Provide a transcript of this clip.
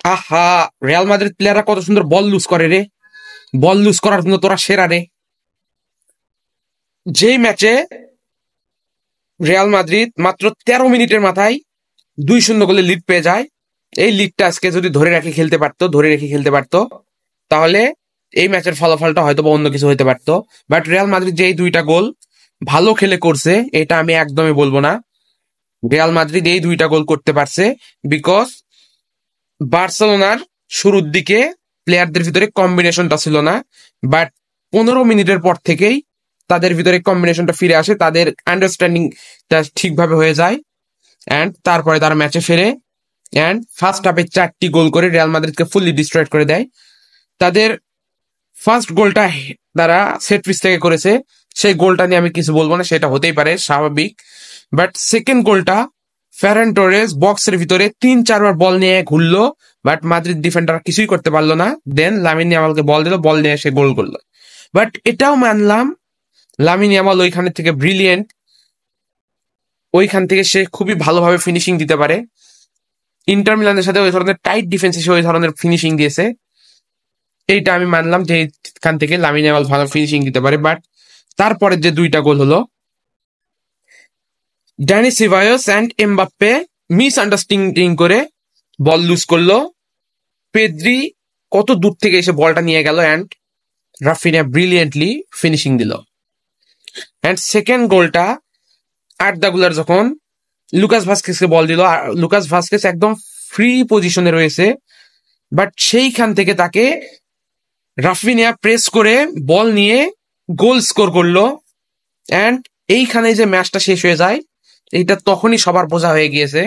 আহা, Real Madrid প্লেয়াররা কত সুন্দর বল লুজ করে রে। বল লুজ করার জন্য তোরা সেরা রে। যেই ম্যাচে রিয়াল মাদ্রিদ মাত্র 13 মিনিটের মাথায় 2-0 গোলে লিড পেয়ে যায়, এই লিডটা আজকে যদি ধরে রেখে খেলতে পারতো তাহলে এই ম্যাচের ফলাফলটা হয়তো বা অন্য কিছু হতে পারতো। বাট রিয়াল মাদ্রিদ যে এই 2টা গোল ভালো খেলে করছে এটা আমি একদমই বলবো না। রিয়াল মাদ্রিদ এই 2টা গোল করতে পারছে বিকজ বার্সেলোনার শুরুর দিকে প্লেয়ারদের ভিতরে কম্বিনেশনটা ছিল না, বাট 15 মিনিটের পর থেকেই তাদের ভিতরে কম্বিনেশনটা ফিরে আসে, তাদের আন্ডারস্ট্যান্ডিংটা ঠিকভাবে হয়ে যায়, অ্যান্ড তারপরে তারা ম্যাচে ফেরে অ্যান্ড ফার্স্ট হাফে 4টি গোল করে রিয়াল মাদ্রিদকে ফুললি ডিস্ট্রয়েড করে দেয়। তাদের ফার্স্ট গোলটা তারা সেট পিস থেকে করেছে, সেই গোলটা নিয়ে আমি কিছু বলবো না, সেটা হতেই পারে স্বাভাবিক। বাট সেকেন্ড গোলটা ফেরান টোরেস বক্সের ভিতরে 3-4 বার বল নিয়ে ঘুরলো, বাট মাদ্রিদ ডিফেন্ডার কিছুই করতে পারলো না। দেন লামিন ইয়ামালকে বল দিল, বল নিয়ে সে গোল করলো। বাট এটাও মানলাম লামিন ইয়ামাল ওইখানে থেকে ব্রিলিয়েন্ট, ওইখান থেকে সে খুবই ভালোভাবে ফিনিশিং দিতে পারে। ইন্টার মিলানের সাথে ওই ধরনের টাইট ডিফেন্স এসে ওই ধরনের ফিনিশিং দিয়েছে, এইটা আমি মানলাম যে এখান থেকে লামিন ইয়ামাল ভালো ফিনিশিং দিতে পারে। বাট তারপরে যে 2টা গোল হলো, Dani Ceballos and Mbappe miss understanding করে বল লুজ করলো। পেদ্রি কত দূর থেকে এসে বলটা নিয়ে গেল অ্যান্ড রাফিনিয়া ব্রিলিয়েন্টলি ফিনিশিং দিল। অ্যান্ড সেকেন্ড গোলটা আর্দা গুলার যখন লুকাস ভাস্কেসকে বল দিল, লুকাস ভাস্কেস একদম ফ্রি পজিশনে রয়েছে, বাট সেইখান থেকে তাকে রাফিনিয়া প্রেস করে বল নিয়ে গোল স্কোর করলো। অ্যান্ড এইখানে যে ম্যাচটা শেষ হয়ে যায়, এইটা তখনই সবার বোঝা হয়ে গিয়েছে